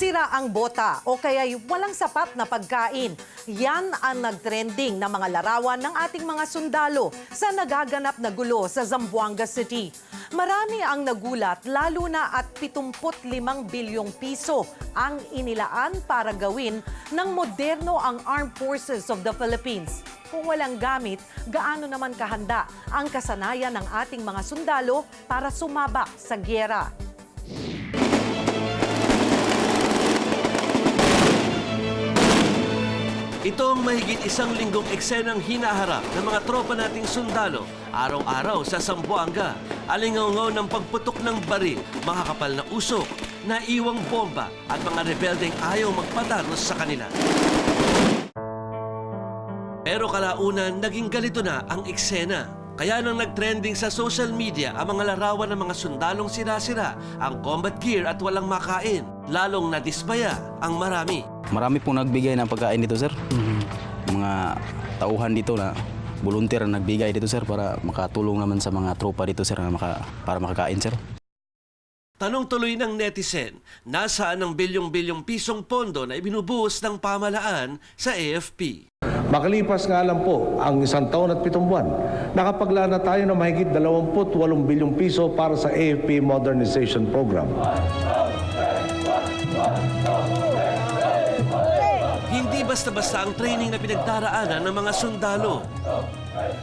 sira ang bota o kaya'y walang sapat na pagkain. Yan ang nagtrending na mga larawan ng ating mga sundalo sa nagaganap na gulo sa Zamboanga City. Marami ang nagulat lalo na at 75 bilyong piso ang inilaan para gawin ng moderno ang Armed Forces of the Philippines. Kung walang gamit, gaano naman kahanda ang kasanayan ng ating mga sundalo para sumabak sa giyera? Ito ang mahigit isang linggong eksenang hinaharap ng mga tropa nating sundalo araw-araw sa Zamboanga. Alingaw-ngaw ng pagputok ng baril, mga kapal na usok, naiwang bomba at mga rebeldeng ayaw magpatanos sa kanila. Pero kalaunan, naging ganito na ang eksena. Kaya nang nagtrending sa social media ang mga larawan ng mga sundalong sira-sira, ang combat gear at walang makain, lalong nadismaya ang marami. Marami pong nagbigay ng pagkain dito, sir. Mga tauhan dito na volunteer na nagbigay dito, sir, para makatulong naman sa mga tropa dito, sir, na para makakain, sir. Tanong tuloy ng netizen, nasaan ang bilyong-bilyong pisong pondo na ibinubuhos ng pamahalaan sa AFP? Makalipas nga lang po ang 1 taon at 7 buwan, nakapaglana tayo ng mahigit 28 bilyong piso para sa AFP Modernization Program. Hindi basta-basta ang training na pinagdaraanan ng mga sundalo.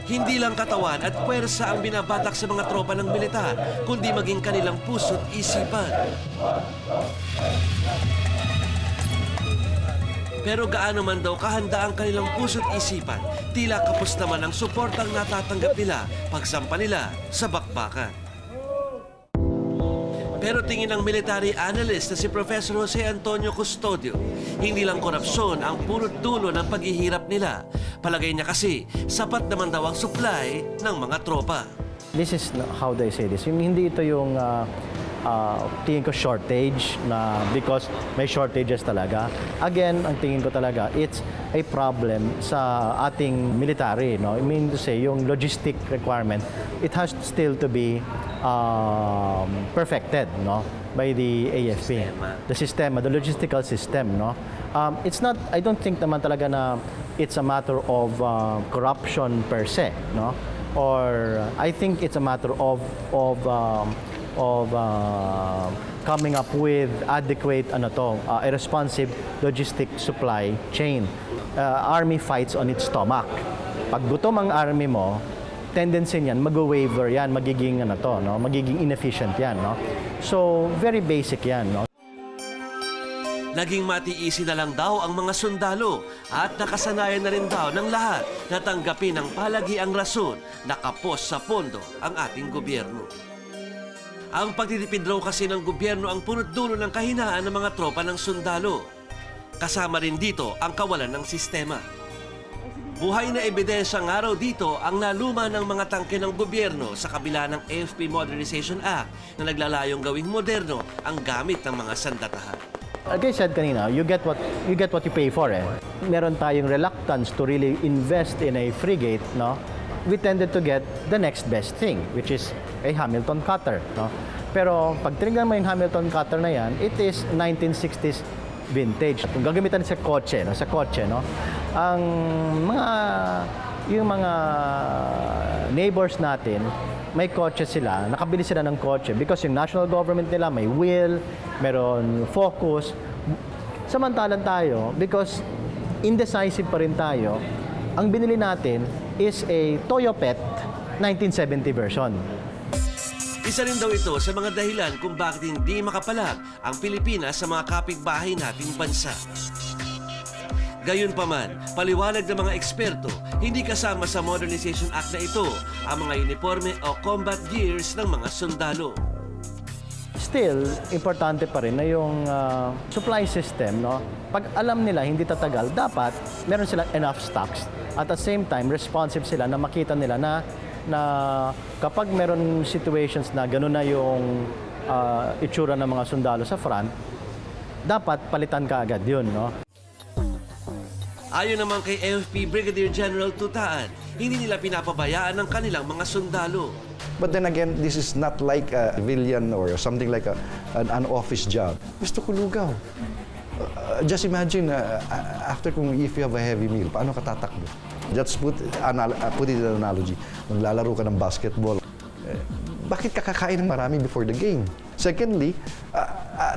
Hindi lang katawan at puwersa ang binabatak sa mga tropa ng militar, kundi maging kanilang puso't isipan. Pero gaano man daw kahanda ang kanilang puso't isipan, tila kapos naman ang suportang natatanggap nila pagsampa nila sa bakbakan. Pero tingin ng military analyst na si Professor Jose Antonio Custodio, hindi lang korupsyon ang punot dulo ng paghihirap nila. Palagay niya kasi, sapat naman daw ang supply ng mga tropa. This is how they say this. Hindi ito yung tingin ko shortage na because may shortages talaga. Again, ang tingin ko talaga, it's a problem sa ating military. No? I mean to say, yung logistic requirement, it has still to be perfected, no, by the AFP, the system, the logistical system, no. It's not. I don't think naman talaga na it's a matter of corruption per se, no, or I think it's a matter of coming up with adequate a responsive logistic supply chain. Army fights on its stomach. Pag gutom ang army mo, tendency niyan, mag-waver yan, magiging magiging inefficient yan, no? So, very basic yan, no? Naging matiisi na lang daw ang mga sundalo at nakasanayan na rin daw ng lahat na tanggapin ang palagiang rason na kapos sa pondo ang ating gobyerno. Ang pagtitipid raw kasi ng gobyerno ang punot dulo ng kahinaan ng mga tropa ng sundalo. Kasama rin dito ang kawalan ng sistema. Buhay na ebidensya ng araw dito ang naluma ng mga tangke ng gobyerno sa kabila ng AFP Modernization Act na naglalayong gawing moderno ang gamit ng mga sandatahan. Like I said kanina, you get what you pay for, eh. Meron tayong reluctance to really invest in a frigate, no? We tended to get the next best thing, which is a Hamilton cutter, no? Pero pag tinignan mo yung Hamilton cutter na yan, it is 1960s vintage. Kung gagamitan sa kotse, no? Ang mga neighbors natin, may kotse sila, nakabili sila ng kotse because yung national government nila may will, meron focus. Samantalang tayo, because indecisive pa rin tayo, ang binili natin is a Toyopet 1970 version. Isa rin daw ito sa mga dahilan kung bakit hindi makapalag ang Pilipinas sa mga kapitbahay nating bansa. Gayunpaman, paliwanag ng mga eksperto, hindi kasama sa Modernization Act na ito ang mga uniforme o combat gears ng mga sundalo. Still, importante pa rin na yung supply system, no? Pag alam nila hindi tatagal, dapat meron silang enough stocks. At the same time, responsive sila na makita nila na kapag meron situations na gano'n na yung itsura ng mga sundalo sa front, dapat palitan ka agad yun, no? Ayon naman kay AFP Brigadier General Tutaan, hindi nila pinapabayaan ang kanilang mga sundalo. But then again, this is not like a civilian or something like an office job. Gusto ko lugaw. Just imagine, after if you have a heavy meal, paano ka tatakbo? Just put it in an analogy. Maglalaro ka ng basketball. Bakit ka kakain ng marami before the game? Secondly,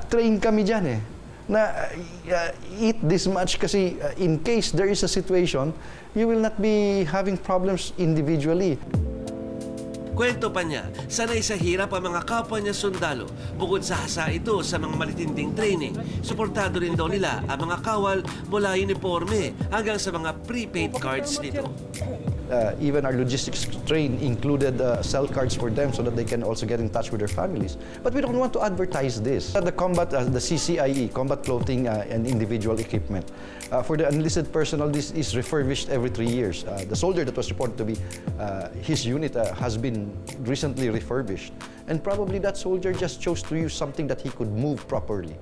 train kami dyan na eat this much kasi in case there is a situation, you will not be having problems individually. Kwento pa niya, sanay sa hirap ang mga kapwa niya sundalo. Bukod sa hasa ito sa mga matitinding training, suportado rin daw nila ang mga kawal mula uniforme hanggang sa mga prepaid cards nito. Even our logistics train included cell cards for them so that they can also get in touch with their families. But we don't want to advertise this. The CCIE, combat clothing and individual equipment. For the enlisted personnel, this is refurbished every 3 years. The soldier that was reported to be his unit has been recently refurbished. And probably that soldier just chose to use something that he could move properly.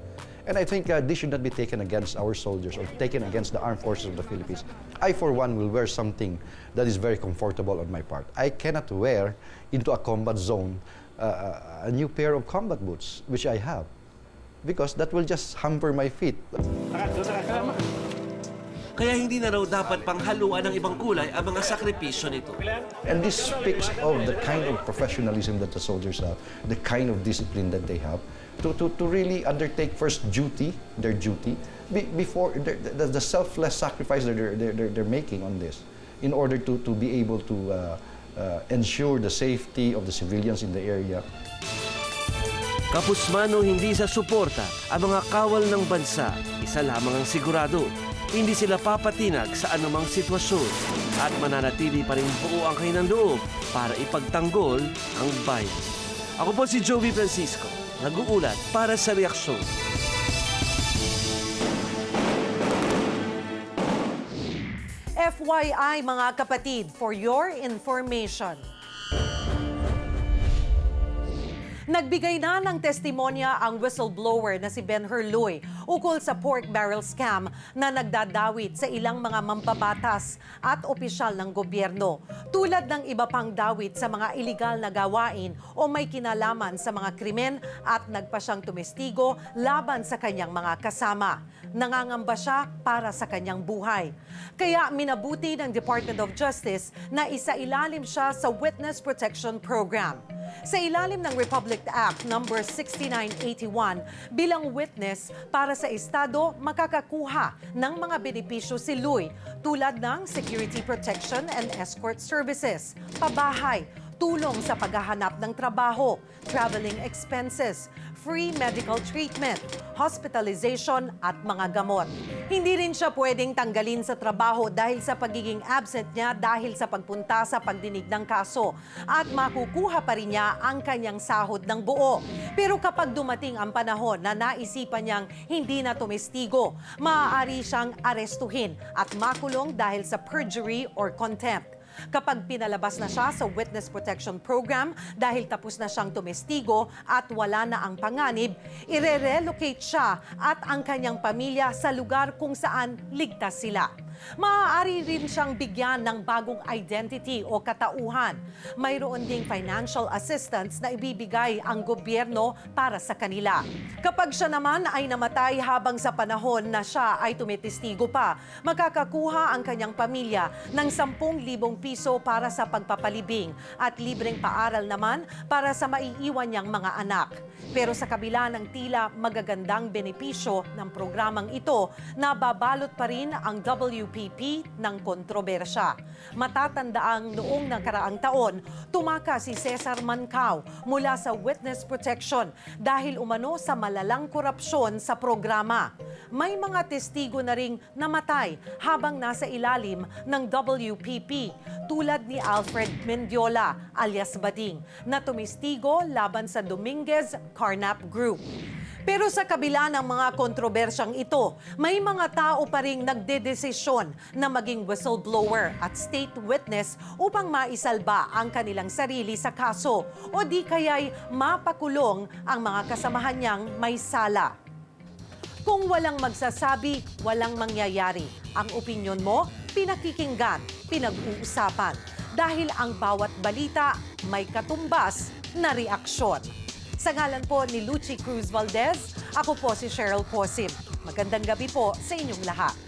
And I think this should not be taken against our soldiers or taken against the armed forces of the Philippines. I, for one, will wear something that is very comfortable on my part. I cannot wear into a combat zone a new pair of combat boots, which I have, because that will just hamper my feet. Kaya hindi na raw dapat panghaluan ng ibang kulay ang mga sakripisyo nito. And this speaks of the kind of professionalism that the soldiers have, the kind of discipline that they have, to really undertake first their duty, before the selfless sacrifice that they're making on this, in order to be able to ensure the safety of the civilians in the area. Kapusmano hindi sa suporta ang mga kawal ng bansa, isa lamang ang sigurado. Hindi sila papatinag sa anumang sitwasyon at mananatili pa rin buo ang kanilang loob para ipagtanggol ang bayan. Ako po si Joey Francisco, nag-uulat para sa Reaksyon. FYI mga kapatid, for your information. Nagbigay na ng testimonya ang whistleblower na si Ben Herloy ukol sa pork barrel scam na nagdadawit sa ilang mga mambabatas at opisyal ng gobyerno. Tulad ng iba pang dawit sa mga iligal na gawain o may kinalaman sa mga krimen at nagpa siyang tumestigo laban sa kanyang mga kasama. Nangangamba siya para sa kanyang buhay. Kaya minabuti ng Department of Justice na isailalim siya sa Witness Protection Program. Sa ilalim ng Republic Act No. 6981, bilang witness para sa Estado, makakakuha ng mga benepisyo si Luy tulad ng security protection and escort services, pabahay, tulong sa paghahanap ng trabaho, traveling expenses, free medical treatment, hospitalization at mga gamot. Hindi rin siya pwedeng tanggalin sa trabaho dahil sa pagiging absent niya dahil sa pagpunta sa pagdinig ng kaso at makukuha pa rin niya ang kanyang sahod ng buo. Pero kapag dumating ang panahon na naisipan niyang hindi na tumestigo, maaari siyang arestuhin at makulong dahil sa perjury or contempt. Kapag pinalabas na siya sa Witness Protection Program dahil tapos na siyang tumestigo at wala na ang panganib, ire-relocate siya at ang kanyang pamilya sa lugar kung saan ligtas sila. Maaari rin siyang bigyan ng bagong identity o katauhan. Mayroon ding financial assistance na ibibigay ang gobyerno para sa kanila. Kapag siya naman ay namatay habang sa panahon na siya ay tumitestigo pa, makakakuha ang kanyang pamilya ng 10,000 piso para sa pagpapalibing at libreng paaral naman para sa maiiwan niyang mga anak. Pero sa kabila ng tila magagandang benepisyo ng programang ito, nababalot pa rin ang WPP ng kontrobersya. Matatandaang noong nakaraang taon, tumakas si Cesar Mancao mula sa Witness Protection dahil umano sa malalang korupsyon sa programa. May mga testigo na ring namatay habang nasa ilalim ng WPP, tulad ni Alfred Mendiola alias Bading, na tumestigo laban sa Dominguez Carnap Group. Pero sa kabila ng mga kontrobersyang ito, may mga tao pa ring nagdedesisyon na maging whistleblower at state witness upang maisalba ang kanilang sarili sa kaso o di kaya'y mapakulong ang mga kasamahan niyang may sala. Kung walang magsasabi, walang mangyayari. Ang opinyon mo, pinakikinggan, pinag-uusapan. Dahil ang bawat balita may katumbas na reaksyon. Sa ngalan po ni Lucy Cruz Valdez, ako po si Cheryl Posim. Magandang gabi po sa inyong lahat.